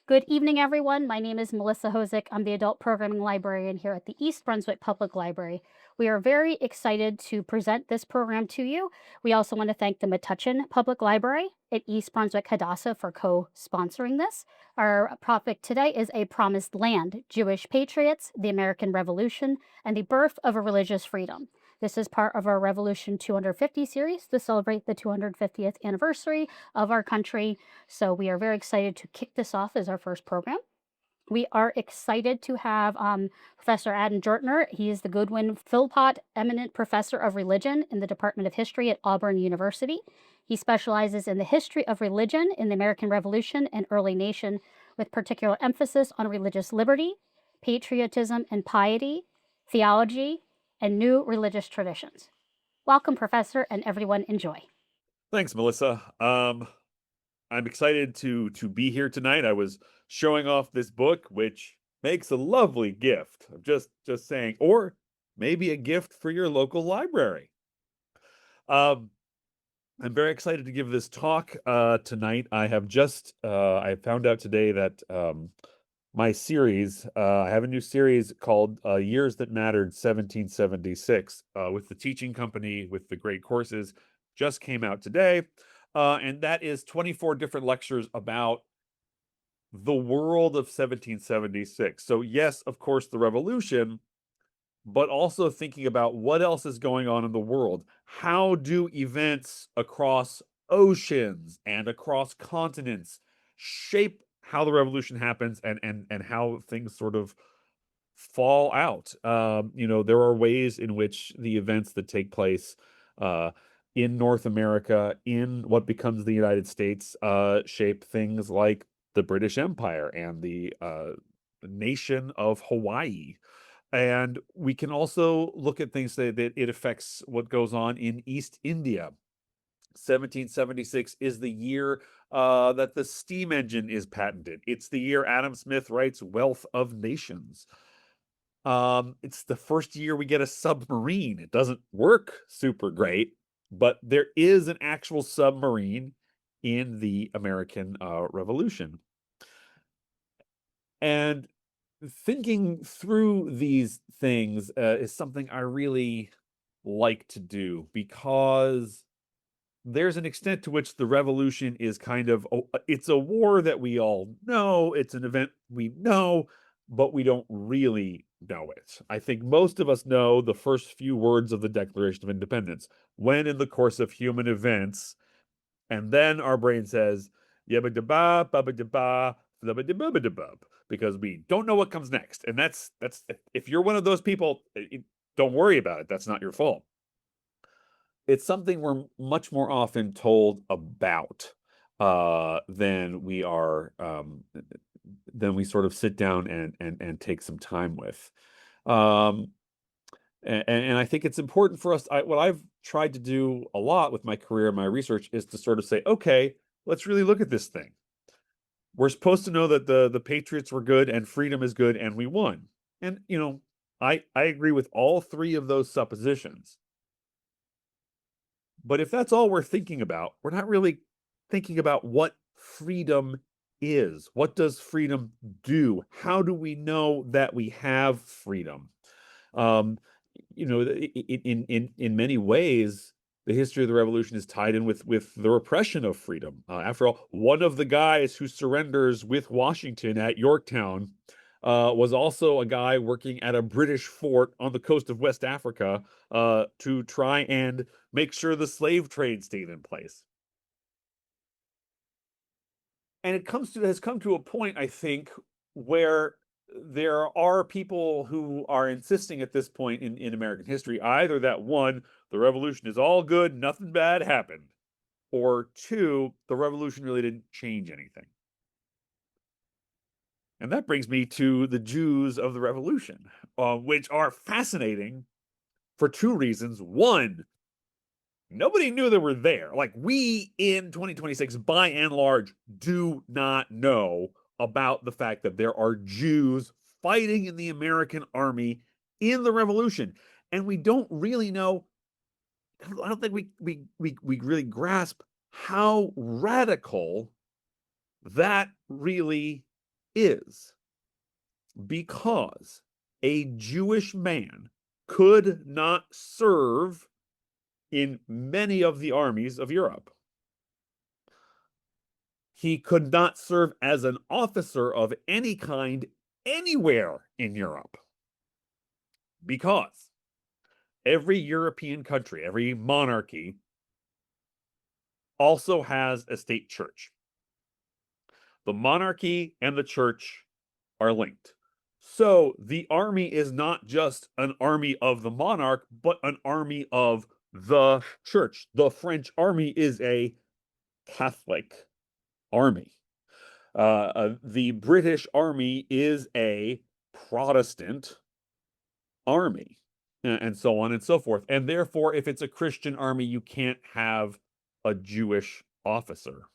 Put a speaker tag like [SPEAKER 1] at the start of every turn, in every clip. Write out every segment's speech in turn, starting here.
[SPEAKER 1] Good evening, everyone. My name is Melissa Hozick. I'm the adult programming librarian here at the East Brunswick Public Library. We are very excited to present this program to you. We also want to thank the Metuchen Public Library at East Brunswick Hadassah for co-sponsoring this. Our topic today is A Promised Land, Jewish Patriots, the American Revolution, and the Birth of a Religious Freedom. This is part of our Revolution 250 series to celebrate the 250th anniversary of our country. So we are very excited to kick this off as our first program. We are excited to have Professor Adam Jortner. He is the Goodwin Philpott Eminent Professor of Religion in the Department of History at Auburn University. He specializes in the history of religion in the American Revolution and early nation, with particular emphasis on religious liberty, patriotism and piety, theology, and new religious traditions. Welcome, Professor, and everyone enjoy.
[SPEAKER 2] Thanks, Melissa. I'm excited to be here tonight. I was showing off this book, which makes a lovely gift. I'm just saying, or maybe a gift for your local library. Um, I'm very excited to give this talk tonight. I found out today that my series, I have a new series called Years That Mattered 1776 with the teaching company with the great courses, just came out today. And that is 24 different lectures about the world of 1776. So, yes, of course, the revolution, but also thinking about what else is going on in the world. How do events across oceans and across continents shape how the revolution happens and how things sort of fall out? There are ways in which the events that take place in North America, in what becomes the United States, shape things like the British Empire and the nation of Hawaii. And we can also look at things that it affects what goes on in East India. 1776 is the year that the steam engine is patented. It's the year Adam Smith writes Wealth of Nations. It's the first year we get a submarine. It doesn't work super great, but there is an actual submarine in the American Revolution. And thinking through these things is something I really like to do because there's an extent to which the revolution is kind of it's a war that we all know, it's an event we know, but we don't really know it. I think most of us know the first few words of the Declaration of Independence, when in the course of human events, and then our brain says yabba dabba babba dabba flubba dabba dabba, because we don't know what comes next. And that's if you're one of those people, don't worry about it. That's not your fault. It's something we're much more often told about than we are than we sort of sit down and take some time with. Um, and I think it's important for us. What I've tried to do a lot with my career and my research is to sort of say, okay, let's really look at this thing. We're supposed to know that the Patriots were good and freedom is good and we won. And I agree with all three of those suppositions. But if that's all we're thinking about, we're not really thinking about what freedom is. What does freedom do? How do we know that we have freedom? Um, in many ways, the history of the revolution is tied in with the repression of freedom. After all, one of the guys who surrenders with Washington at Yorktown was also a guy working at a British fort on the coast of West Africa to try and make sure the slave trade stayed in place. And has come to a point, I think, where there are people who are insisting at this point in American history, either that one, the revolution is all good, nothing bad happened, or two, the revolution really didn't change anything. And that brings me to the Jews of the revolution, which are fascinating for two reasons. One, nobody knew they were there. Like, we in 2026, by and large, do not know about the fact that there are Jews fighting in the American army in the revolution. And we don't really know, I don't think we really grasp how radical that really is because a Jewish man could not serve in many of the armies of Europe. He could not serve as an officer of any kind anywhere in Europe because every European country, every monarchy also has a state church. The monarchy and the church are linked. So the army is not just an army of the monarch, but an army of the church. The French army is a Catholic army. The British army is a Protestant army, and so on and so forth. And therefore, if it's a Christian army, you can't have a Jewish officer.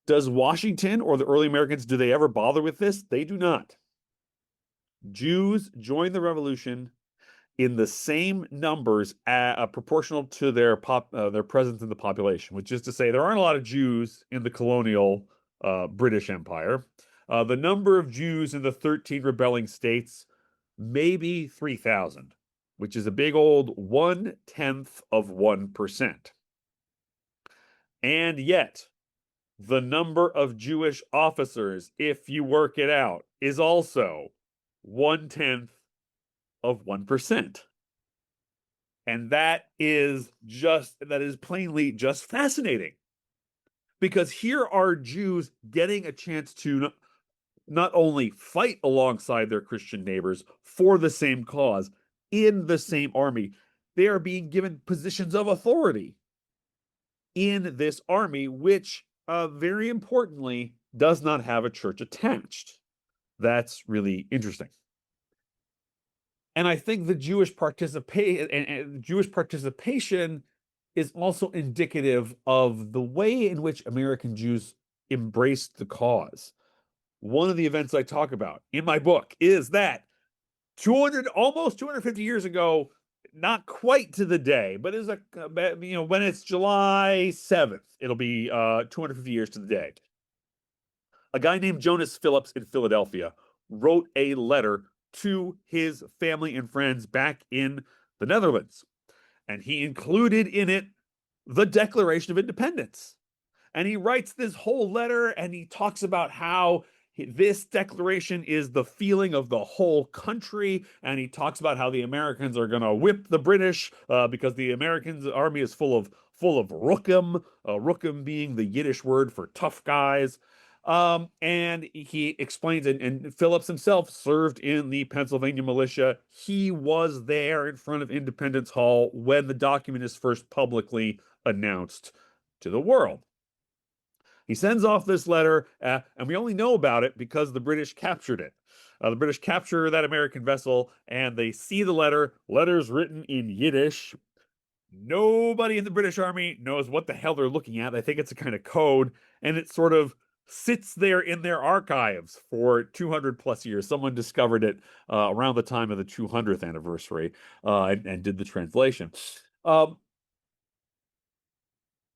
[SPEAKER 2] Does Washington or the early Americans, do they ever bother with this? They do not. Jews joined the revolution in the same numbers proportional to their presence in the population, which is to say there aren't a lot of Jews in the colonial British Empire. The number of Jews in the 13 rebelling states, maybe 3,000, which is a big old 1/10 of 1%. And yet, the number of Jewish officers, if you work it out, is also 1/10 of 1%. And that is plainly just fascinating. Because here are Jews getting a chance to not only fight alongside their Christian neighbors for the same cause in the same army, they are being given positions of authority in this army, which very importantly does not have a church attached. That's really interesting. And I think the Jewish participation is also indicative of the way in which American Jews embraced the cause. One of the events I talk about in my book is that almost 250 years ago, not quite to the day, but is when it's July 7th, it'll be 250 years to the day. A guy named Jonas Phillips in Philadelphia wrote a letter to his family and friends back in the Netherlands. And he included in it the Declaration of Independence. And he writes this whole letter and he talks about how this declaration is the feeling of the whole country. And he talks about how the Americans are going to whip the British because the Americans' army is full of rookum, rookum being the Yiddish word for tough guys. And he explains, and Phillips himself served in the Pennsylvania militia. He was there in front of Independence Hall when the document is first publicly announced to the world. He sends off this letter, and we only know about it because the British captured it. The British capture that American vessel, and they see the letters written in Yiddish. Nobody in the British Army knows what the hell they're looking at. They think it's a kind of code, and it sort of sits there in their archives for 200 plus years. Someone discovered it around the time of the 200th anniversary and did the translation.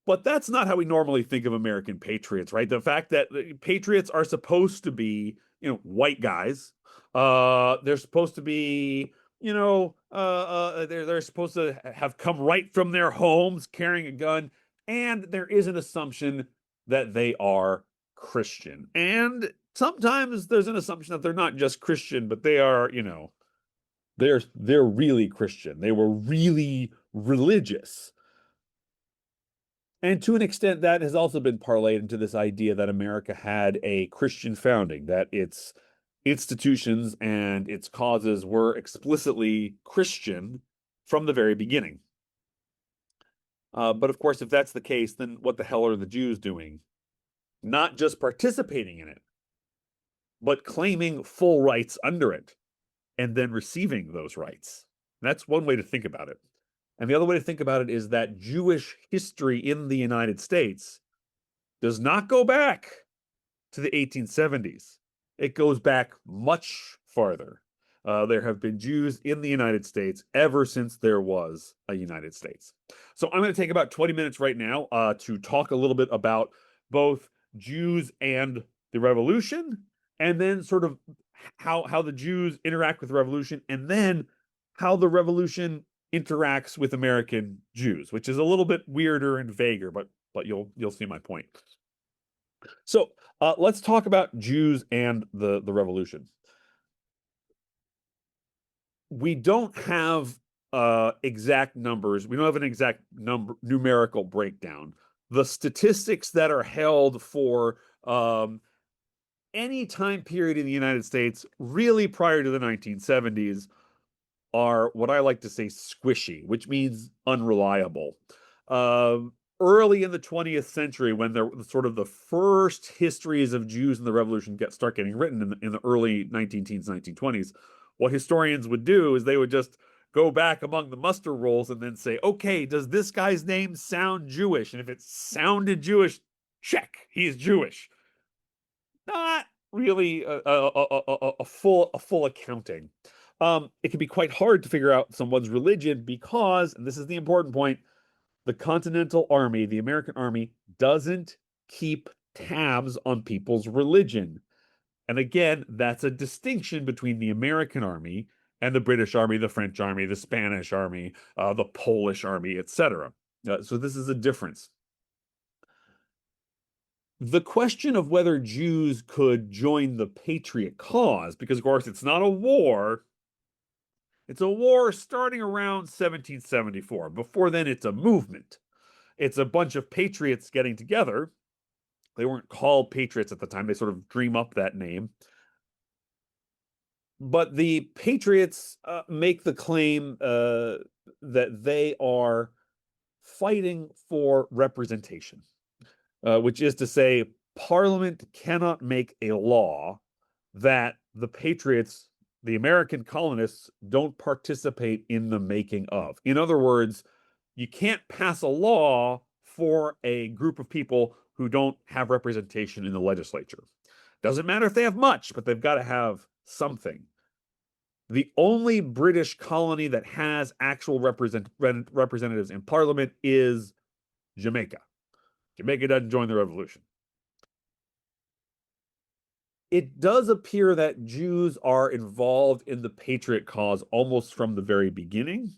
[SPEAKER 2] But that's not how we normally think of American patriots, right? The fact that patriots are supposed to be, white guys. They're supposed to be, they're supposed to have come right from their homes carrying a gun. And there is an assumption that they are Christian. And sometimes there's an assumption that they're not just Christian, but they are, they're really Christian. They were really religious. And to an extent, that has also been parlayed into this idea that America had a Christian founding, that its institutions and its causes were explicitly Christian from the very beginning. But of course, if that's the case, then what the hell are the Jews doing? Not just participating in it, but claiming full rights under it and then receiving those rights. That's one way to think about it. And the other way to think about it is that Jewish history in the United States does not go back to the 1870s. It goes back much farther. There have been Jews in the United States ever since there was a United States. So I'm going to take about 20 minutes right now to talk a little bit about both Jews and the revolution, and then sort of how the Jews interact with the revolution, and then how the revolution interacts with American Jews, which is a little bit weirder and vaguer, but you'll see my point. So let's talk about Jews and the revolution. We don't have exact numbers. We don't have an exact numerical breakdown. The statistics that are held for any time period in the United States, really prior to the 1970s, are what I like to say squishy, which means unreliable. Early in the 20th century, when there sort of the first histories of Jews in the revolution start getting written in the early 19-teens, 1920s, what historians would do is they would just go back among the muster rolls and then say, okay, does this guy's name sound Jewish? And if it sounded Jewish, check, he's Jewish. Not really a full accounting. It can be quite hard to figure out someone's religion because, and this is the important point, the Continental Army, the American Army, doesn't keep tabs on people's religion. And again, that's a distinction between the American Army and the British Army, the French Army, the Spanish Army, the Polish Army, etc. So this is a difference. The question of whether Jews could join the patriot cause, because of course it's not a war, it's a war starting around 1774. Before then, it's a movement. It's a bunch of patriots getting together. They weren't called patriots at the time. They sort of dream up that name. But the patriots make the claim that they are fighting for representation, which is to say, Parliament cannot make a law that the patriots, the American colonists, don't participate in the making of. In other words, you can't pass a law for a group of people who don't have representation in the legislature. Doesn't matter if they have much, but they've got to have something. The only British colony that has actual representatives in Parliament is Jamaica. Jamaica doesn't join the revolution. It does appear that Jews are involved in the patriot cause almost from the very beginning.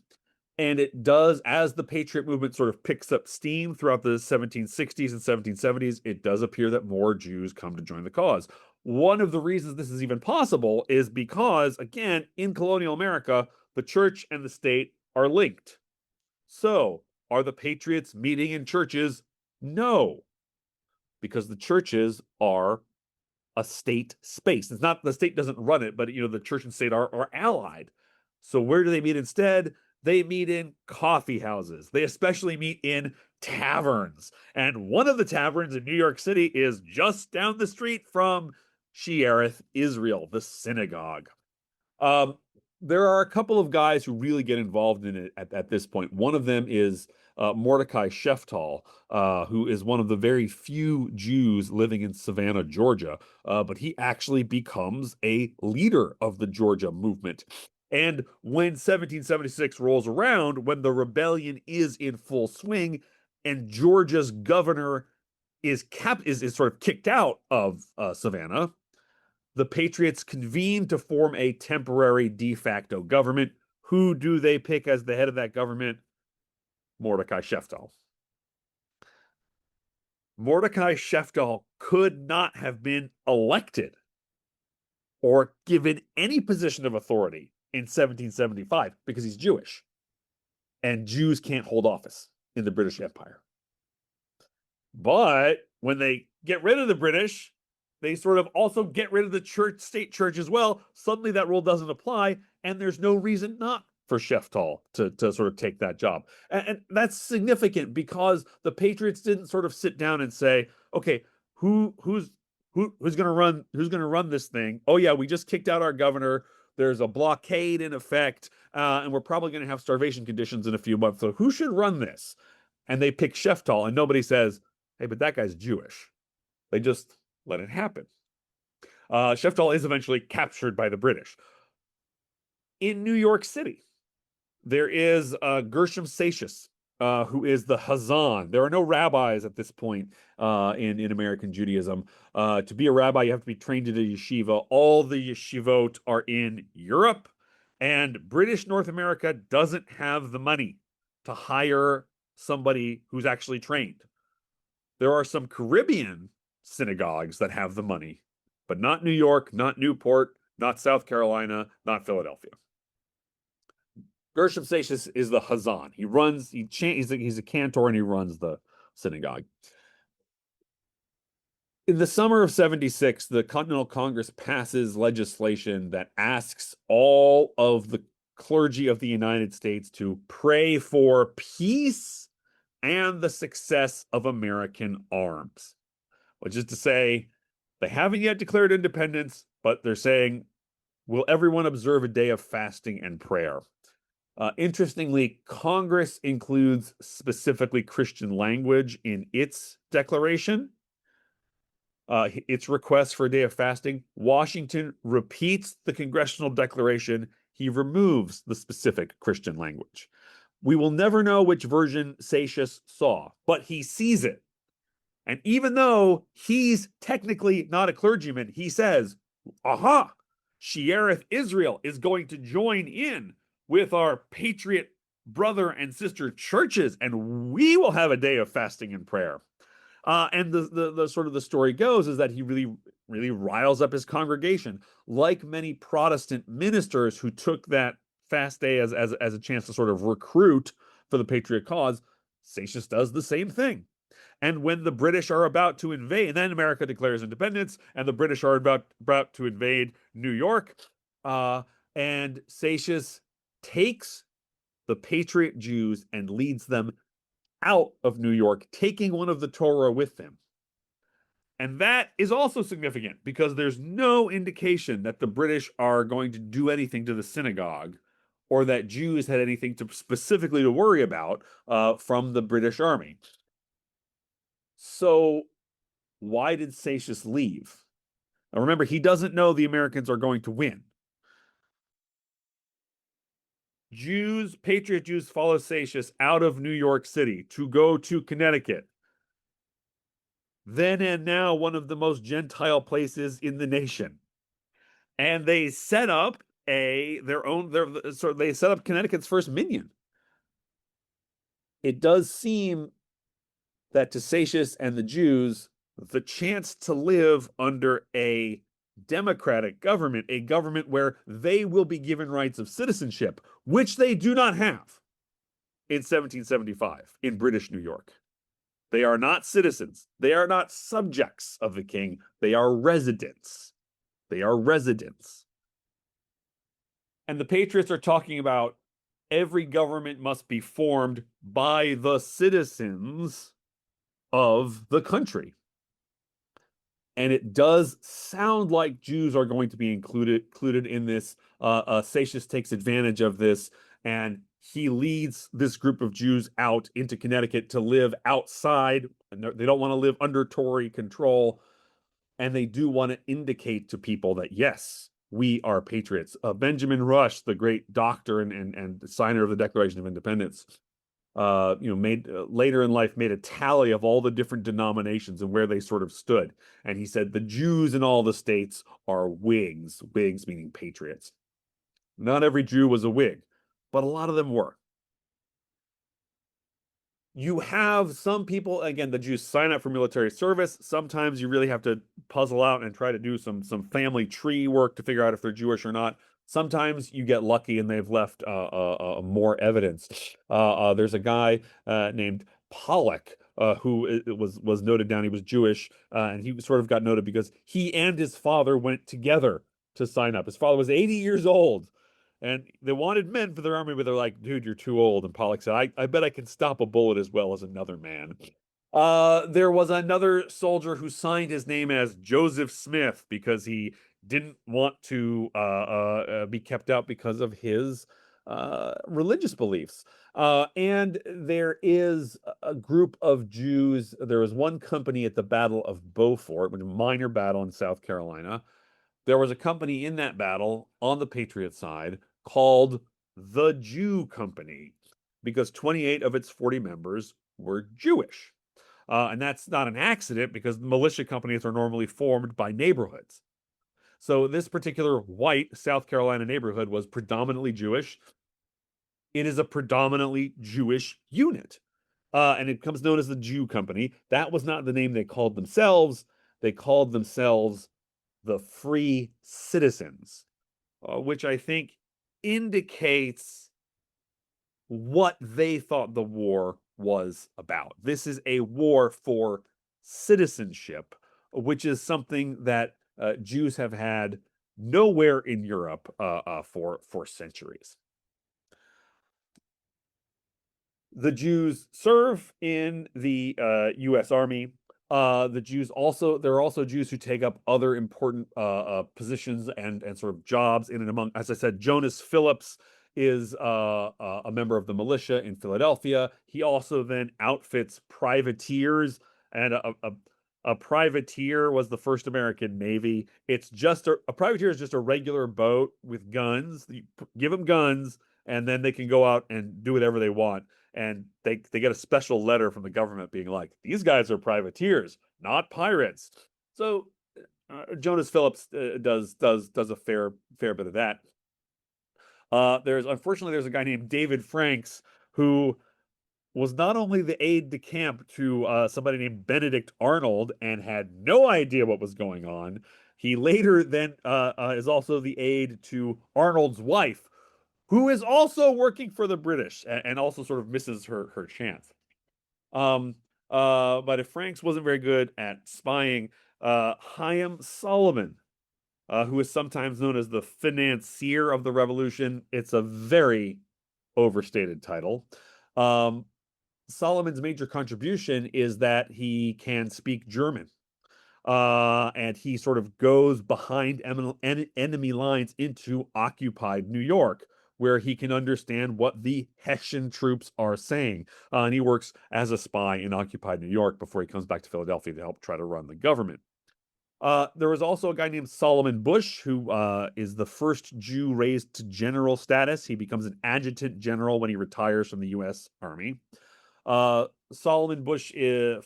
[SPEAKER 2] And it does, as the patriot movement sort of picks up steam throughout the 1760s and 1770s, it does appear that more Jews come to join the cause. One of the reasons this is even possible is because, again, in colonial America, the church and the state are linked. So, are the patriots meeting in churches? No, because the churches are a state space. It's not, the state doesn't run it, but the church and state are allied. So where do they meet instead? They meet in coffee houses. They especially meet in taverns. And one of the taverns in New York City is just down the street from Shearith, Israel, the synagogue. There are a couple of guys who really get involved in it at this point. One of them is Mordecai Sheftall, who is one of the very few Jews living in Savannah, Georgia, but he actually becomes a leader of the Georgia movement. And when 1776 rolls around, when the rebellion is in full swing, and Georgia's governor is sort of kicked out of Savannah, the Patriots convene to form a temporary de facto government. Who do they pick as the head of that government? Mordecai Sheftall. Mordecai Sheftall could not have been elected or given any position of authority in 1775 because he's Jewish. And Jews can't hold office in the British Empire. But when they get rid of the British, they sort of also get rid of the state church as well. Suddenly that rule doesn't apply, and there's no reason not for Sheftall to sort of take that job. And that's significant because the Patriots didn't sort of sit down and say, okay, who's going to run this thing? Oh yeah, we just kicked out our governor. There's a blockade in effect, and we're probably going to have starvation conditions in a few months. So who should run this? And they pick Sheftall, and nobody says, hey, but that guy's Jewish. They just let it happen. Sheftall is eventually captured by the British. In New York City, there is Gershom Satius, who is the Hazan. There are no rabbis at this point in American Judaism. To be a rabbi, you have to be trained in a yeshiva. All the yeshivot are in Europe, and British North America doesn't have the money to hire somebody who's actually trained. There are some Caribbean synagogues that have the money, but not New York, not Newport, not South Carolina, not Philadelphia. Gershom Seixas is the Hazan. He's a cantor and he runs the synagogue. In the summer of 76, the Continental Congress passes legislation that asks all of the clergy of the United States to pray for peace and the success of American arms, which is to say, they haven't yet declared independence, but they're saying, will everyone observe a day of fasting and prayer? Interestingly, Congress includes specifically Christian language in its declaration, its request for a day of fasting. Washington repeats the congressional declaration. He removes the specific Christian language. We will never know which version Seixas saw, but he sees it. And even though he's technically not a clergyman, he says, aha, Shearith Israel is going to join in with our patriot brother and sister churches, and we will have a day of fasting and prayer. And the sort of the story goes is that he really riles up his congregation, like many Protestant ministers who took that fast day as a chance to sort of recruit for the patriot cause. Seixas does the same thing. And when the British are about to invade, and then America declares independence, and the British are about to invade New York, and Seixas takes the patriot Jews and leads them out of New York, taking one of the Torah with them. And that is also significant because there's no indication that the British are going to do anything to the synagogue or that Jews had anything specifically to worry about from the British army. So why did Seixas leave? Now remember, he doesn't know the Americans are going to win. Patriot Jews follow Seixas out of New York City to go to Connecticut. Then and now one of the most Gentile places in the nation. And they set up they set up Connecticut's first minyan. It does seem that to Seixas and the Jews, the chance to live under a democratic government, a government where they will be given rights of citizenship, which they do not have in 1775 in British New York. They are not citizens. They are not subjects of the king. They are residents. They are residents. And the Patriots are talking about every government must be formed by the citizens of the country. And it does sound like Jews are going to be included in this. Seixas takes advantage of this, and he leads this group of Jews out into Connecticut to live outside. They don't want to live under Tory control, and they do want to indicate to people that, yes, we are patriots. Benjamin Rush, the great doctor and signer of the Declaration of Independence, made later in life made a tally of all the different denominations and where they sort of stood. And he said the Jews in all the states are Whigs, Whigs meaning patriots. Not every Jew was a Whig, but a lot of them were. You have some people, again, the Jews sign up for military service. Sometimes you really have to puzzle out and try to do some family tree work to figure out if they're Jewish or not. Sometimes you get lucky and they've left more evidence. There's a guy named Pollock who was noted down. He was Jewish, and he sort of got noted because he and his father went together to sign up. His father was 80 years old, and they wanted men for their army, but they're like, dude, you're too old. And Pollock said, I bet I can stop a bullet as well as another man. There was another soldier who signed his name as Joseph Smith because he didn't want to be kept out because of his religious beliefs. And there is a group of Jews. There was one company at the Battle of Beaufort, which was a minor battle in South Carolina. There was a company in that battle on the Patriot side called the Jew Company. because 28 of its 40 members were Jewish. And that's not an accident because militia companies are normally formed by neighborhoods. So this particular white South Carolina neighborhood was predominantly Jewish. It is a predominantly Jewish unit. And it becomes known as the Jew Company. That was not the name they called themselves. They called themselves the Free Citizens, which I think indicates what they thought the war was about. This is a war for citizenship, which is something that Jews have had nowhere in Europe for centuries. The Jews serve in the U.S. Army. There are also Jews who take up other important positions and sort of jobs in and among. As I said, Jonas Phillips is a member of the militia in Philadelphia. He also then outfits privateers, and a privateer was the first American Navy. It's just a privateer is just a regular boat with guns. You give them guns, and then they can go out and do whatever they want. And they get a special letter from the government being like, these guys are privateers, not pirates. So Jonas Phillips does a fair bit of that. There's a guy named David Franks who was not only the aide de camp to somebody named Benedict Arnold and had no idea what was going on. He later then is also the aide to Arnold's wife, who is also working for the British and also sort of misses her chance. But if Franks wasn't very good at spying, Chaim Solomon, who is sometimes known as the financier of the revolution, it's a very overstated title. Solomon's major contribution is that he can speak German. And he sort of goes behind enemy lines into occupied New York, where he can understand what the Hessian troops are saying. And he works as a spy in occupied New York before he comes back to Philadelphia to help try to run the government. There was also a guy named Solomon Bush, who is the first Jew raised to general status. He becomes an adjutant general when he retires from the U.S. Army. Solomon Bush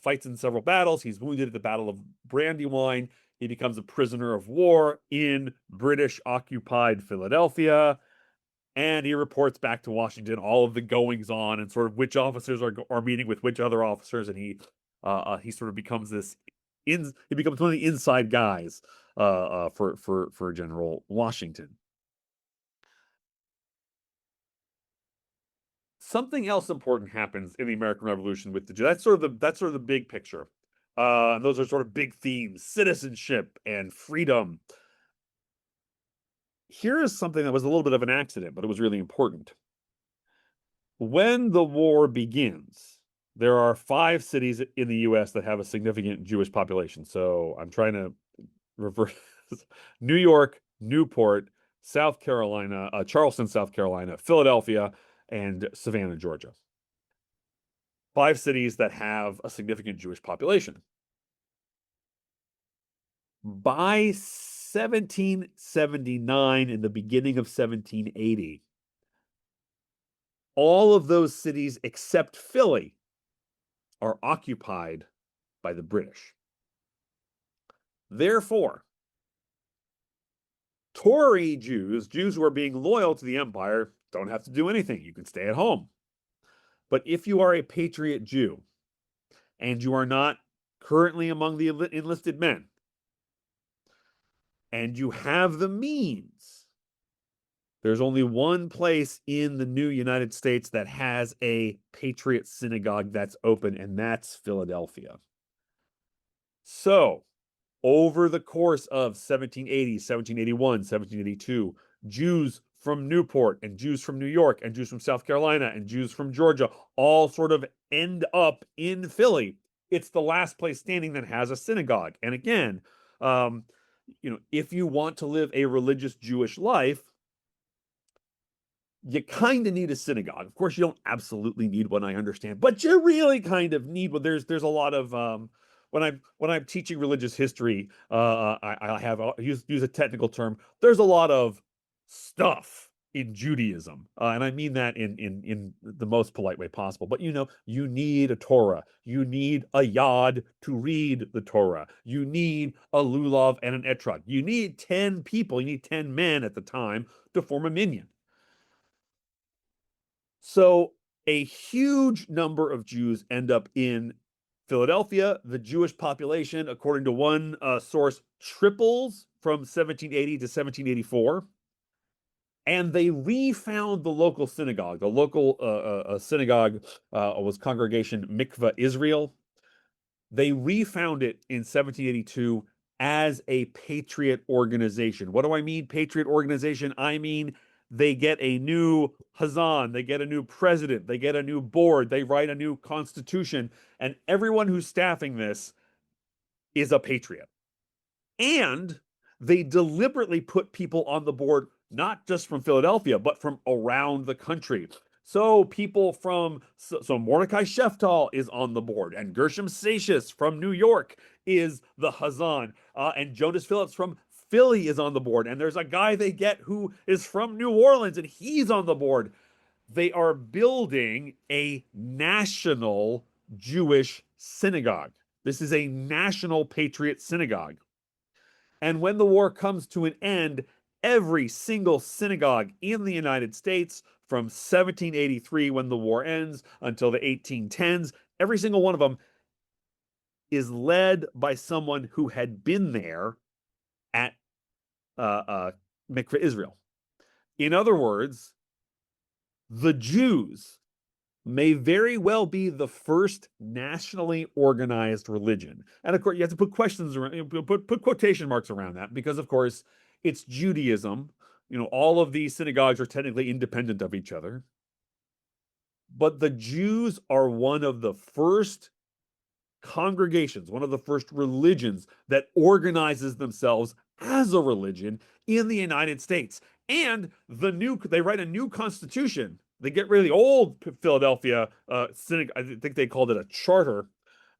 [SPEAKER 2] fights in several battles. He's wounded at the Battle of Brandywine. He becomes a prisoner of war in British-occupied Philadelphia. And he reports back to Washington all of the goings on and sort of which officers are meeting with which other officers, and he sort of becomes he becomes one of the inside guys for General Washington. Something else important happens in the American Revolution with the Jews. That's sort of the big picture. And those are sort of big themes: citizenship and freedom. Here is something that was a little bit of an accident, but it was really important. When the war begins, there are 5 cities in the U.S. that have a significant Jewish population. So I'm trying to reverse: New York, Newport, South Carolina, Charleston, South Carolina, Philadelphia, and Savannah, Georgia. 5 cities that have a significant Jewish population. By 1779 and the beginning of 1780, all of those cities except Philly are occupied by the British. Therefore, Tory Jews who are being loyal to the empire, don't have to do anything. You can stay at home. But if you are a patriot Jew and you are not currently among the enlisted men, and you have the means, there's only one place in the new United States that has a patriot synagogue that's open, and that's Philadelphia. So, over the course of 1780, 1781, 1782, Jews from Newport and Jews from New York and Jews from South Carolina and Jews from Georgia all sort of end up in Philly. It's the last place standing that has a synagogue. And again, if you want to live a religious Jewish life, you kind of need a synagogue. Of course, you don't absolutely need one, I understand, but you really kind of need one. There's a lot of when I'm teaching religious history, I use a technical term. There's a lot of stuff in Judaism, and I mean that in the most polite way possible. But you need a Torah, you need a yad to read the Torah, you need a lulav and an etrog, you need 10 people, you need 10 men at the time to form a minyan. So a huge number of Jews end up in Philadelphia. The Jewish population, according to one source, triples from 1780 to 1784. And they refound the local synagogue. The local synagogue was Congregation Mikveh Israel. They refound it in 1782 as a patriot organization. What do I mean, patriot organization? I mean, they get a new Hazan, they get a new president, they get a new board, they write a new constitution, and everyone who's staffing this is a patriot. And they deliberately put people on the board, not just from Philadelphia, but from around the country. So people so Mordecai Sheftal is on the board, and Gershom Satius from New York is the Hazan, and Jonas Phillips from Philly is on the board, and there's a guy they get who is from New Orleans, and he's on the board. They are building a national Jewish synagogue. This is a national patriot synagogue. And when the war comes to an end, every single synagogue in the United States from 1783, when the war ends, until the 1810s, every single one of them is led by someone who had been there at Mikveh Israel. In other words, the Jews may very well be the first nationally organized religion. And of course, you have to put questions around, put quotation marks around that, because of course it's Judaism. All of these synagogues are technically independent of each other. But the Jews are one of the first congregations, one of the first religions that organizes themselves as a religion in the United States. And they write a new constitution. They get rid of the old Philadelphia synagogue. I think they called it a charter,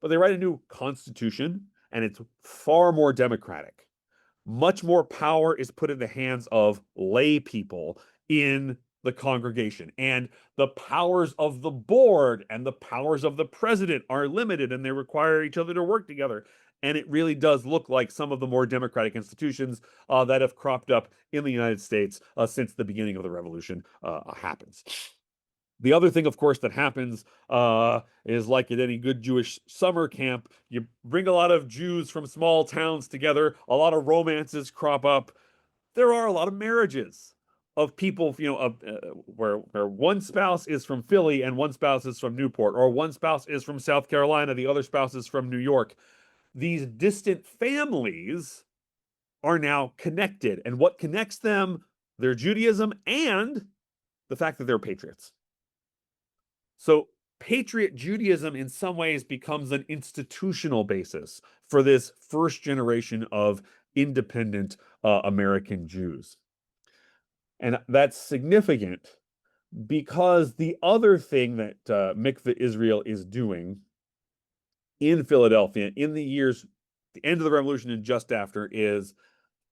[SPEAKER 2] but they write a new constitution, and it's far more democratic. Much more power is put in the hands of lay people in the congregation, and the powers of the board and the powers of the president are limited, and they require each other to work together. And it really does look like some of the more democratic institutions that have cropped up in the United States since the beginning of the revolution happens. The other thing, of course, that happens is, like at any good Jewish summer camp, you bring a lot of Jews from small towns together, a lot of romances crop up. There are a lot of marriages of people, where one spouse is from Philly and one spouse is from Newport, or one spouse is from South Carolina, the other spouse is from New York. These distant families are now connected. And what connects them? Their Judaism and the fact that they're patriots. So patriot Judaism in some ways becomes an institutional basis for this first generation of independent American Jews. And that's significant because the other thing that Mikveh Israel is doing in Philadelphia in the years, the end of the revolution and just after, is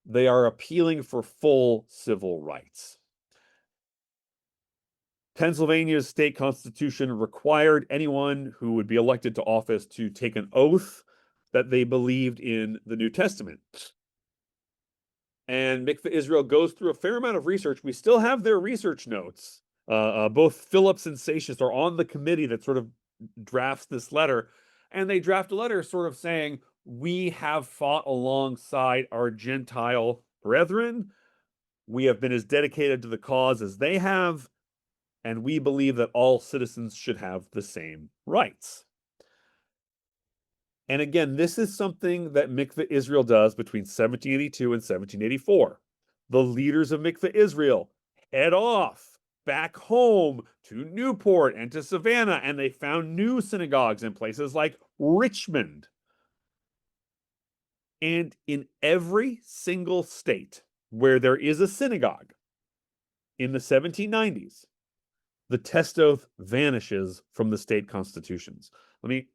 [SPEAKER 2] they are appealing for full civil rights. Pennsylvania's state constitution required anyone who would be elected to office to take an oath that they believed in the New Testament. And Mikveh Israel goes through a fair amount of research. We still have their research notes. Both Phillips and Satius are on the committee that sort of drafts this letter. And they draft a letter sort of saying, we have fought alongside our Gentile brethren. We have been as dedicated to the cause as they have. And we believe that all citizens should have the same rights. And again, this is something that Mikveh Israel does between 1782 and 1784. The leaders of Mikveh Israel head off back home to Newport and to Savannah, and they found new synagogues in places like Richmond. And in every single state where there is a synagogue in the 1790s, the test oath vanishes from the state constitutions. Let me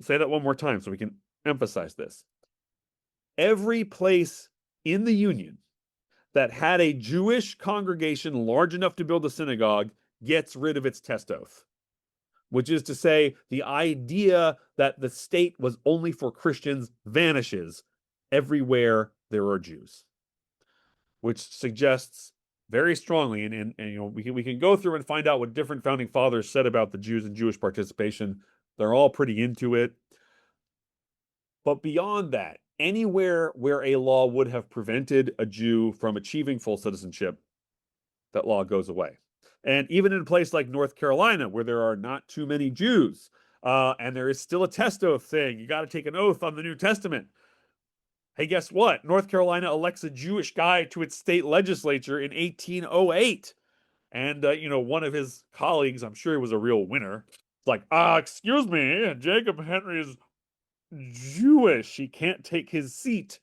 [SPEAKER 2] say that one more time so we can emphasize this. Every place in the Union that had a Jewish congregation large enough to build a synagogue gets rid of its test oath, which is to say, the idea that the state was only for Christians vanishes everywhere there are Jews, which suggests very strongly, and we can go through and find out what different founding fathers said about the Jews and Jewish participation. They're all pretty into it. But beyond that, anywhere where a law would have prevented a Jew from achieving full citizenship, that law goes away. And even in a place like North Carolina, where there are not too many Jews, and there is still a test oath saying you got to take an oath on the New Testament. Hey, guess what? North Carolina elects a Jewish guy to its state legislature in 1808. And, one of his colleagues, I'm sure he was a real winner, it's like, excuse me, Jacob Henry is Jewish. He can't take his seat.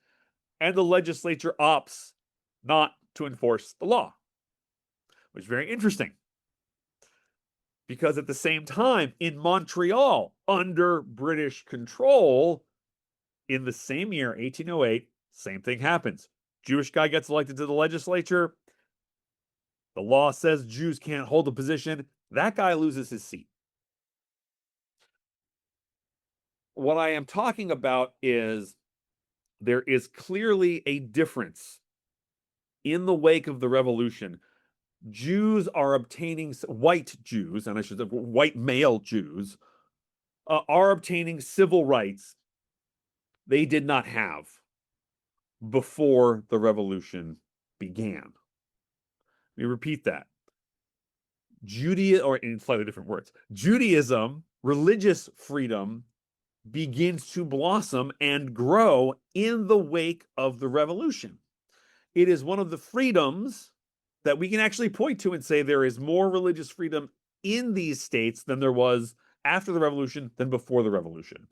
[SPEAKER 2] And the legislature opts not to enforce the law, which is very interesting. Because at the same time, in Montreal, under British control, in the same year, 1808, same thing happens. Jewish guy gets elected to the legislature. The law says Jews can't hold a position. That guy loses his seat. What I am talking about is there is clearly a difference in the wake of the revolution. Jews are obtaining, white Jews, and I should say white male Jews, are obtaining civil rights they did not have before the revolution began. Let me repeat that. Judaism, or in slightly different words, Judaism, religious freedom, begins to blossom and grow in the wake of the revolution. It is one of the freedoms that we can actually point to and say there is more religious freedom in these states than there was after the revolution than before the revolution.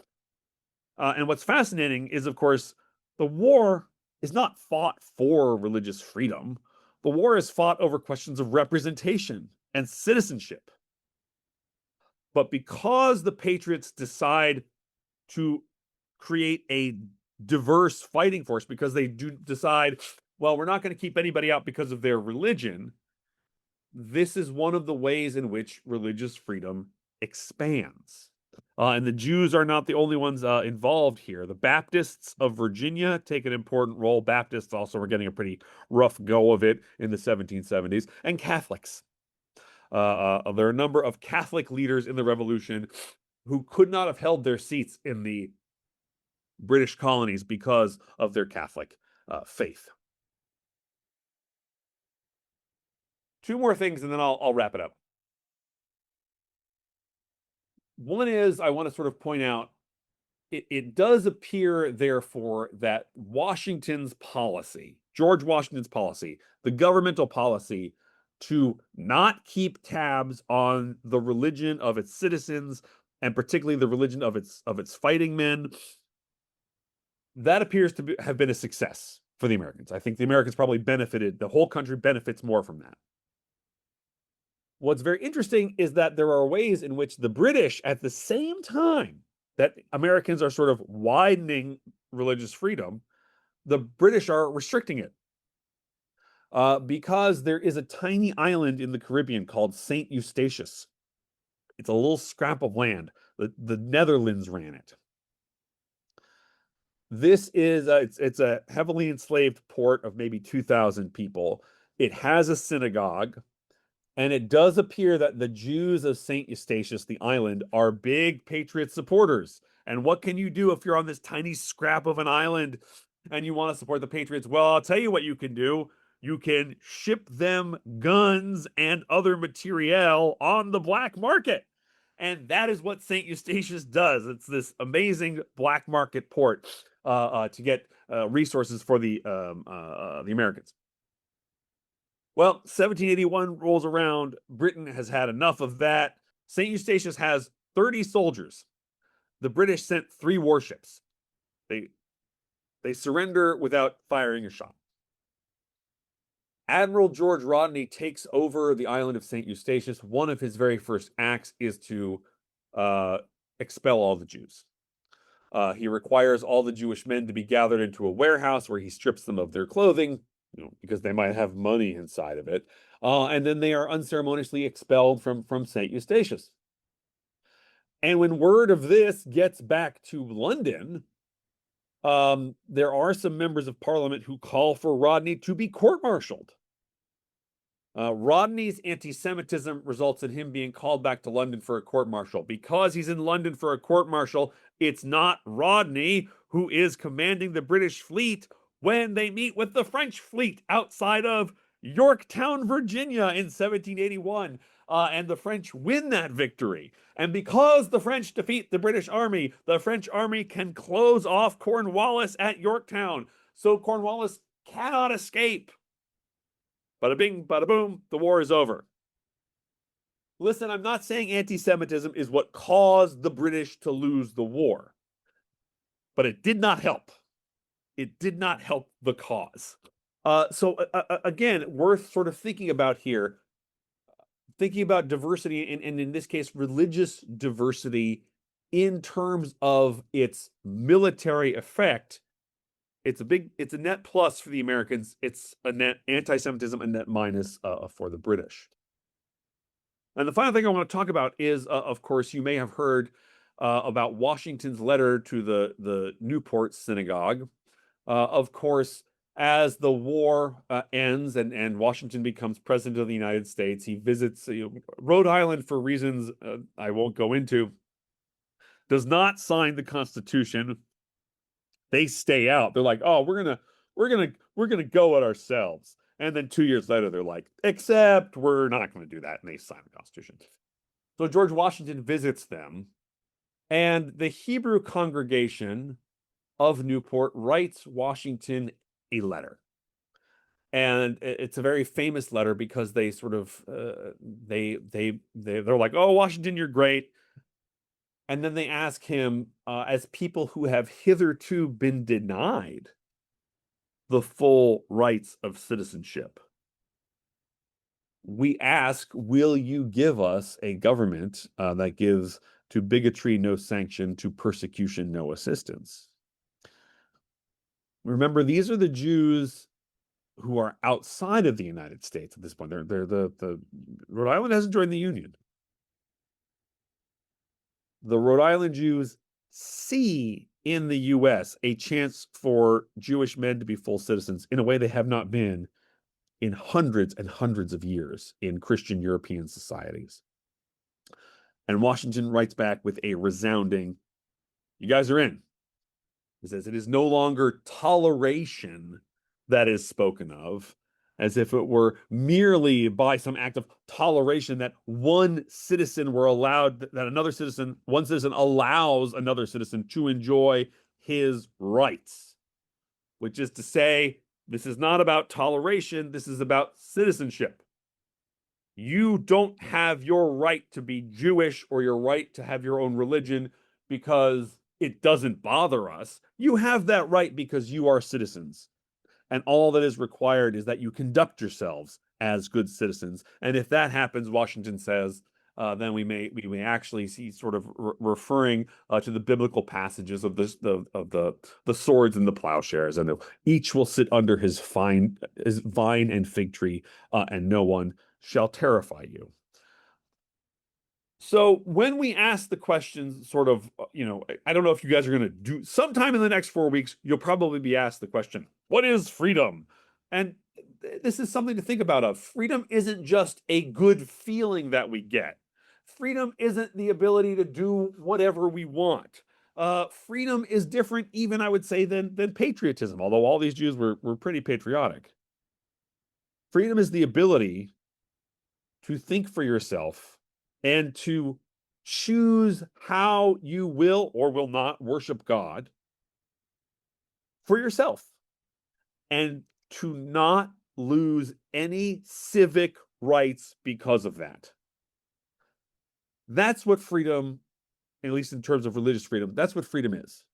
[SPEAKER 2] And what's fascinating is, of course, the war is not fought for religious freedom. The war is fought over questions of representation and citizenship. But because the Patriots decide to create a diverse fighting force, because they do decide, well, we're not going to keep anybody out because of their religion, this is one of the ways in which religious freedom expands. And the Jews are not the only ones involved here. The Baptists of Virginia take an important role. Baptists also were getting a pretty rough go of it in the 1770s. And Catholics. There are a number of Catholic leaders in the Revolution who could not have held their seats in the British colonies because of their Catholic faith. Two more things, and then I'll wrap it up. One is I want to sort of point out, it does appear, therefore, that Washington's policy, George Washington's policy, the governmental policy to not keep tabs on the religion of its citizens, and particularly the religion of its fighting men, that appears to have been a success for the Americans. I think the Americans probably benefited, the whole country benefits more from that. What's very interesting is that there are ways in which the British, at the same time that Americans are sort of widening religious freedom, the British are restricting it. Because there is a tiny island in the Caribbean called St. Eustatius. It's a little scrap of land. The Netherlands ran it. This is it's a heavily enslaved port of maybe 2,000 people. It has a synagogue. And it does appear that the Jews of St. Eustatius, the island, are big Patriot supporters. And what can you do if you're on this tiny scrap of an island and you want to support the Patriots? Well, I'll tell you what you can do. You can ship them guns and other materiel on the black market. And that is what St. Eustatius does. It's this amazing black market port to get resources for the Americans. Well, 1781 rolls around. Britain has had enough of that. St. Eustatius has 30 soldiers. The British sent 3 warships. They surrender without firing a shot. Admiral George Rodney takes over the island of St. Eustatius. One of his very first acts is to expel all the Jews. He requires all the Jewish men to be gathered into a warehouse where he strips them of their clothing, because they might have money inside of it. And then they are unceremoniously expelled from St. Eustatius. And when word of this gets back to London, there are some members of parliament who call for Rodney to be court-martialed. Rodney's anti-Semitism results in him being called back to London for a court-martial. Because he's in London for a court-martial, it's not Rodney who is commanding the British fleet when they meet with the French fleet outside of Yorktown, Virginia in 1781. And the French win that victory. And because the French defeat the British army, the French army can close off Cornwallis at Yorktown. So Cornwallis cannot escape. Bada bing, bada boom, the war is over. Listen, I'm not saying anti-Semitism is what caused the British to lose the war, but it did not help. It did not help the cause. Again, worth sort of thinking about here, thinking about diversity, and in this case, religious diversity in terms of its military effect. It's a net plus for the Americans. It's a net anti-Semitism, a net minus for the British. And the final thing I want to talk about is, of course, you may have heard about Washington's letter to the Newport synagogue. Of course, as the war ends and Washington becomes president of the United States, he visits Rhode Island for reasons I won't go into, does not sign the Constitution. They stay out. They're like, oh, we're gonna go it ourselves. And then 2 years later, they're like, except we're not going to do that. And they sign the Constitution. So George Washington visits them, and the Hebrew congregation of Newport writes Washington a letter. And it's a very famous letter because they sort of they're like, oh, Washington, you're great. And then they ask him, as people who have hitherto been denied the full rights of citizenship, we ask, will you give us a government that gives to bigotry no sanction, to persecution no assistance? Remember, these are the Jews who are outside of the United States at this point. They're the Rhode Island hasn't joined the Union. The Rhode Island Jews see in the U.S. a chance for Jewish men to be full citizens in a way they have not been in hundreds and hundreds of years in Christian European societies. And Washington writes back with a resounding, you guys are in. He says, it is no longer toleration that is spoken of, as if it were merely by some act of toleration that one citizen were allowed, that another citizen, one citizen allows another citizen to enjoy his rights, which is to say, this is not about toleration, this is about citizenship. You don't have your right to be Jewish or your right to have your own religion because it doesn't bother us. You have that right because you are citizens. And all that is required is that you conduct yourselves as good citizens. And if that happens, Washington says, then we may actually see sort of referring to the biblical passages of the swords and the plowshares, and each will sit under his vine and fig tree, and no one shall terrify you. So when we ask the questions, sort of, I don't know if you guys are going to do sometime in the next 4 weeks, you'll probably be asked the question, what is freedom? And this is something to think about. Freedom isn't just a good feeling that we get. Freedom isn't the ability to do whatever we want. Freedom is different, even I would say, than patriotism, although all these Jews were pretty patriotic. Freedom is the ability to think for yourself and to choose how you will or will not worship God for yourself, and to not lose any civic rights because of that. That's what freedom, at least in terms of religious freedom, that's what freedom is.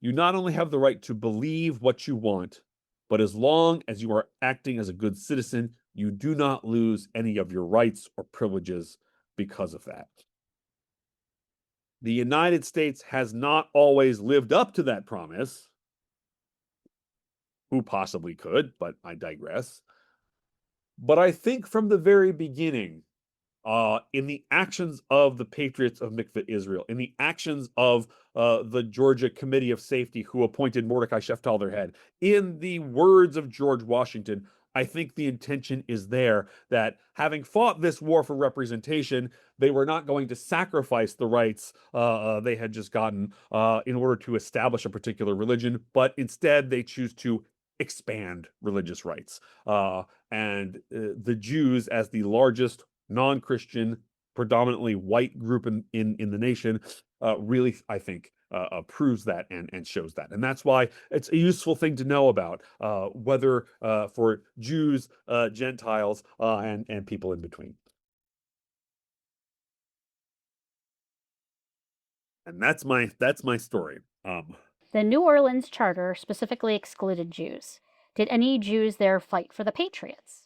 [SPEAKER 2] You not only have the right to believe what you want, but as long as you are acting as a good citizen, you do not lose any of your rights or privileges because of that. The United States has not always lived up to that promise. who possibly could, but I digress. But I think from the very beginning, in the actions of the Patriots of Mikveh Israel, in the actions of the Georgia Committee of Safety, who appointed Mordecai Sheftall their head, in the words of George Washington, I think the intention is there that having fought this war for representation, they were not going to sacrifice the rights they had just gotten in order to establish a particular religion, but instead they choose to expand religious rights. And the Jews, as the largest non-Christian, predominantly white group in the nation, really, I think, proves that and shows that. And that's why it's a useful thing to know about, whether for Jews, Gentiles, and people in between. And that's my story.
[SPEAKER 1] The New Orleans Charter specifically excluded Jews. Did any Jews there fight for the Patriots?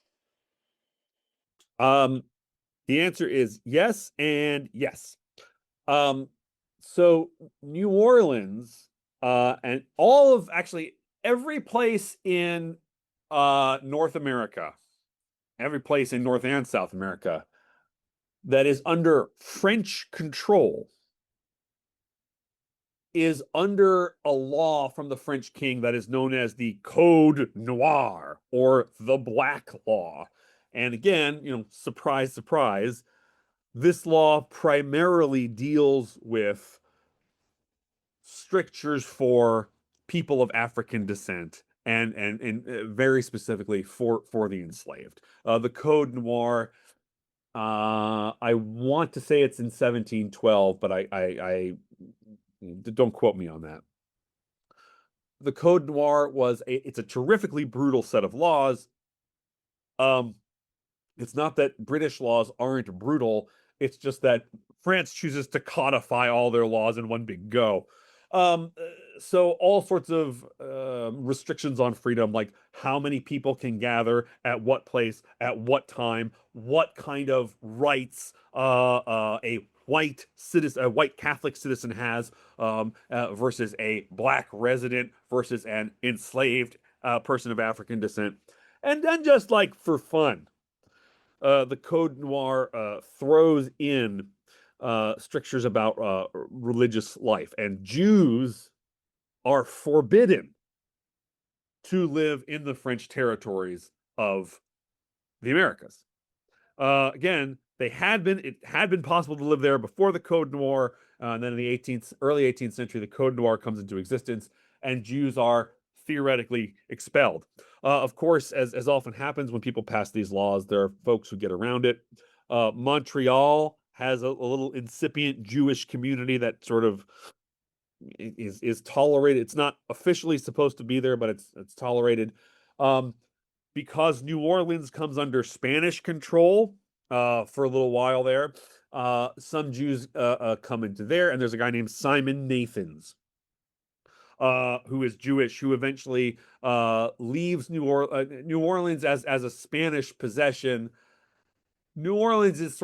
[SPEAKER 2] Um, the answer is yes and yes. Um, so New Orleans, and all of actually every place in North America, every place in North and South America that is under French control is under a law from the French king that is known as the Code Noir or the Black Law. And again, surprise, surprise, this law primarily deals with strictures for people of African descent and very specifically for the enslaved. The Code Noir, I want to say it's in 1712, but I don't quote me on that. The Code Noir it's a terrifically brutal set of laws. Um, It's not that British laws aren't brutal. It's just that France chooses to codify all their laws in one big go. Um, uh, so all sorts of restrictions on freedom, like how many people can gather at what place, at what time, what kind of rights a white Catholic citizen has versus a black resident versus an enslaved person of African descent, and then just like for fun, the Code Noir throws in strictures about religious life, and Jews are forbidden to live in the French territories of the Americas. Again, it had been possible to live there before the Code Noir, and then in the early 18th century, the Code Noir comes into existence, and Jews are theoretically expelled. Of course, as often happens when people pass these laws, there are folks who get around it. Montreal has a little incipient Jewish community that sort of is tolerated. It's not officially supposed to be there, but it's tolerated. Um, because New Orleans comes under Spanish control for a little while there. Some Jews come into there, and there's a guy named Simon Nathans, who is Jewish, who eventually leaves New Orleans as a Spanish possession. New Orleans is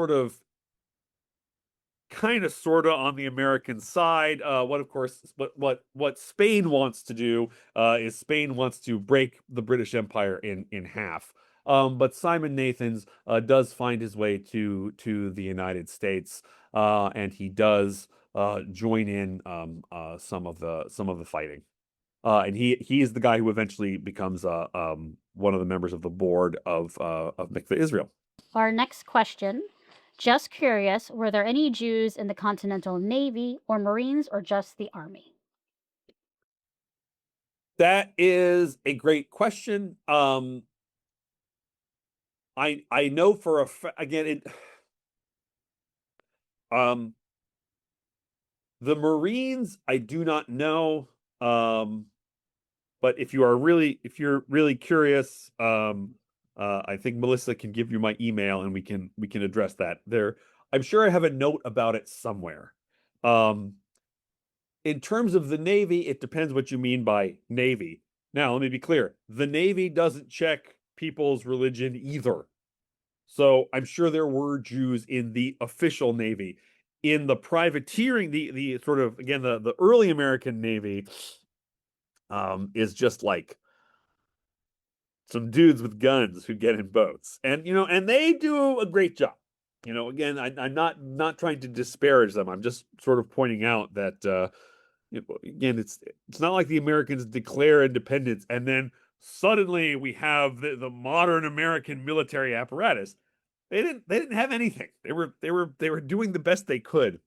[SPEAKER 2] kind of sort of on the American side. What Spain wants to do is Spain wants to break the British Empire in half. But Simon Nathans does find his way to the United States, and he does join in some of the fighting. And he is the guy who eventually becomes one of the members of the board of Mikveh Israel.
[SPEAKER 1] Our next question. Just curious, were there any Jews in the Continental Navy or Marines or just the Army?
[SPEAKER 2] That is a great question. I know for again the Marines I do not know. But if you're really curious, I think Melissa can give you my email and we can address that. I'm sure I have a note about it somewhere. Um, in terms of the Navy, it depends what you mean by Navy. Now, let me be clear. The Navy doesn't check people's religion either. So I'm sure there were Jews in the official Navy. In the privateering, the sort of, again, the early American Navy is just like some dudes with guns who get in boats, and and they do a great job. Again, I'm not trying to disparage them. I'm just sort of pointing out that again, it's not like the Americans declare independence and then suddenly we have the modern American military apparatus. They didn't have anything. They were doing the best they could.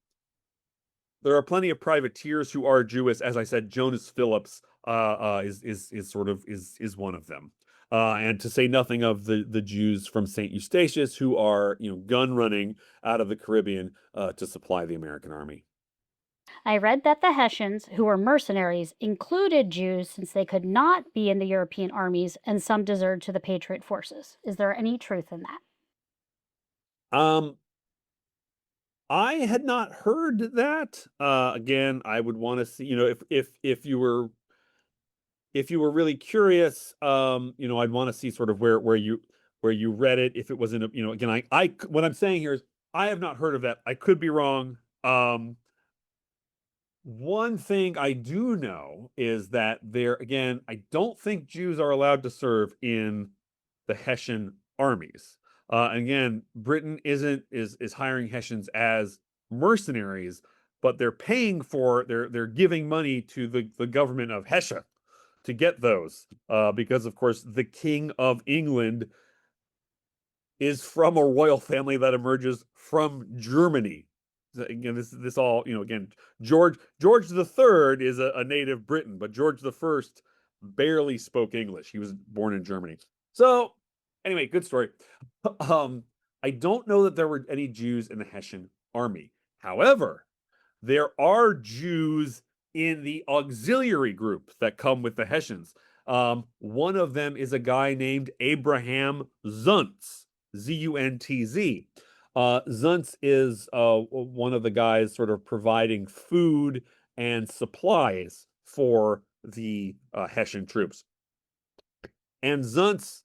[SPEAKER 2] There are plenty of privateers who are Jewish. As I said, Jonas Phillips is sort of is one of them. And to say nothing of the Jews from Saint Eustatius who are gun running out of the Caribbean to supply the American army.
[SPEAKER 1] I read that the Hessians, who were mercenaries, included Jews since they could not be in the European armies and some deserted to the Patriot forces. Is there any truth in that?
[SPEAKER 2] Um, I had not heard that. Again, I would want to see, if you were really curious, I'd want to see sort of where you read it. If it was in a, again, I what I'm saying here is I have not heard of that. I could be wrong. One thing I do know is that again, I don't think Jews are allowed to serve in the Hessian armies. Again, Britain is hiring Hessians as mercenaries, but they're giving money to the government of Hesse to get those, because of course the King of England is from a royal family that emerges from Germany. Again, this all again, George the Third is a native Briton, but George the First barely spoke English. He was born in Germany. So anyway, good story. I don't know that there were any Jews in the Hessian army. However, there are Jews in the auxiliary group that come with the Hessians. One of them is a guy named Abraham Zuntz, Zuntz. Zuntz is one of the guys sort of providing food and supplies for the Hessian troops. And Zuntz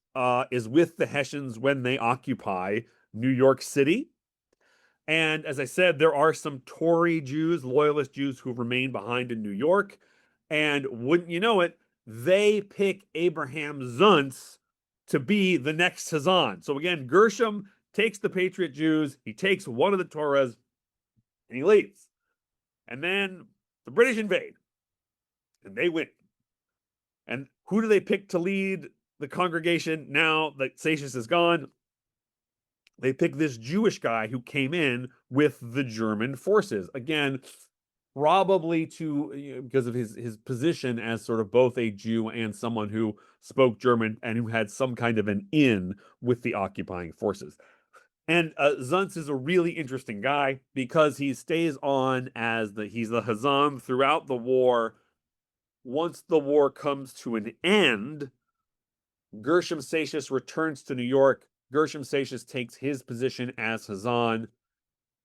[SPEAKER 2] is with the Hessians when they occupy New York City. And as I said, there are some Tory Jews, loyalist Jews who remain behind in New York. And wouldn't you know it, they pick Abraham Zuntz to be the next Hazan. So again, Gershom takes the Patriot Jews, he takes one of the Torahs, and he leaves. And then the British invade, and they win. And who do they pick to lead the congregation now that Satius is gone? They pick this Jewish guy who came in with the German forces. Again, probably because of his position as sort of both a Jew and someone who spoke German and who had some kind of an in with the occupying forces. And Zuntz is a really interesting guy because he stays on as he's the Hazan throughout the war. Once the war comes to an end, Gershom Satius returns to New York. Gershom Satius takes his position as Hazan,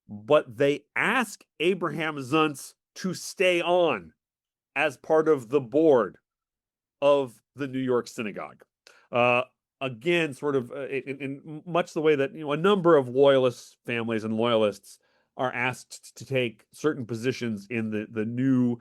[SPEAKER 2] but they ask Abraham Zuntz to stay on as part of the board of the New York synagogue. Again, sort of in much the way that a number of loyalist families and loyalists are asked to take certain positions in the new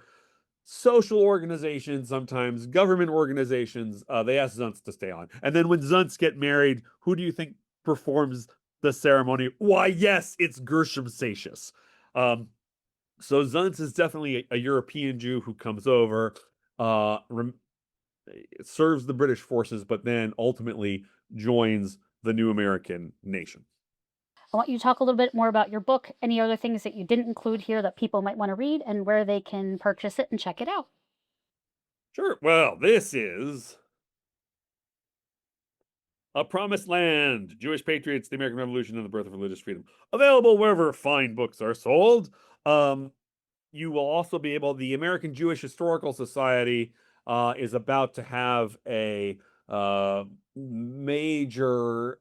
[SPEAKER 2] social organizations, sometimes government organizations. They ask Zuntz to stay on, and then when Zuntz get married, who do you think performs the ceremony? Why, yes, it's Gershom Satius. So Zuntz is definitely a European Jew who comes over, serves the British forces, but then ultimately joins the new American nation.
[SPEAKER 1] I want you to talk a little bit more about your book, any other things that you didn't include here that people might want to read, and where they can purchase it and check it out.
[SPEAKER 2] Sure. Well, this is A Promised Land, Jewish Patriots, the American Revolution, and the Birth of Religious Freedom. Available wherever fine books are sold. You will also be able, the American Jewish Historical Society is about to have a major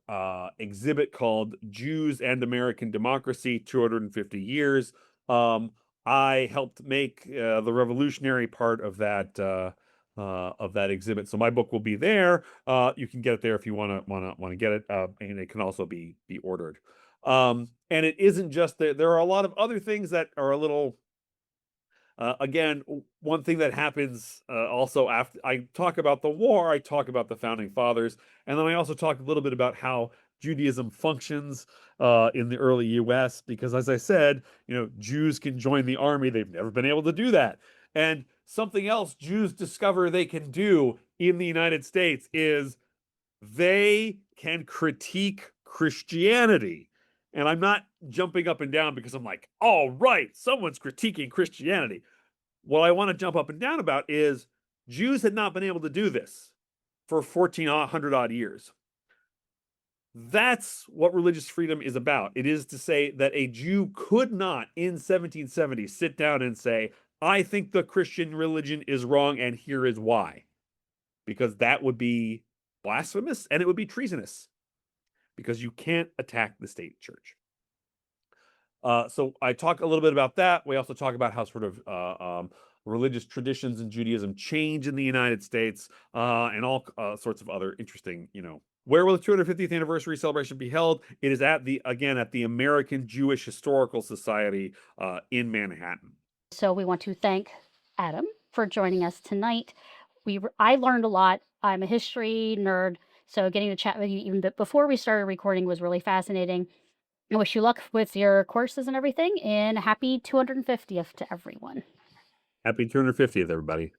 [SPEAKER 2] exhibit called Jews and American Democracy, 250 Years. I helped make the revolutionary part of that exhibit. So my book will be there. You can get it there if you want to get it, and it can also be ordered. And it isn't just that. There are a lot of other things that are a little Again, one thing that happens also after I talk about the war, I talk about the founding fathers, and then I also talk a little bit about how Judaism functions in the early U.S. Because, as I said, Jews can join the army; they've never been able to do that. And something else Jews discover they can do in the United States is they can critique Christianity. And I'm not jumping up and down because I'm like, all right, someone's critiquing Christianity. What I want to jump up and down about is Jews had not been able to do this for 1400 odd years. That's what religious freedom is about. It is to say that a Jew could not in 1770 sit down and say, I think the Christian religion is wrong and here is why. Because that would be blasphemous and it would be treasonous because you can't attack the state church. So I talk a little bit about that. We also talk about how sort of religious traditions in Judaism change in the United States and all sorts of other interesting, where will the 250th anniversary celebration be held? It is at the American Jewish Historical Society in Manhattan.
[SPEAKER 1] So we want to thank Adam for joining us tonight. I learned a lot. I'm a history nerd, so getting to chat with you even before we started recording was really fascinating. I wish you luck with your courses and everything, and happy 250th to everyone.
[SPEAKER 2] Happy 250th, everybody.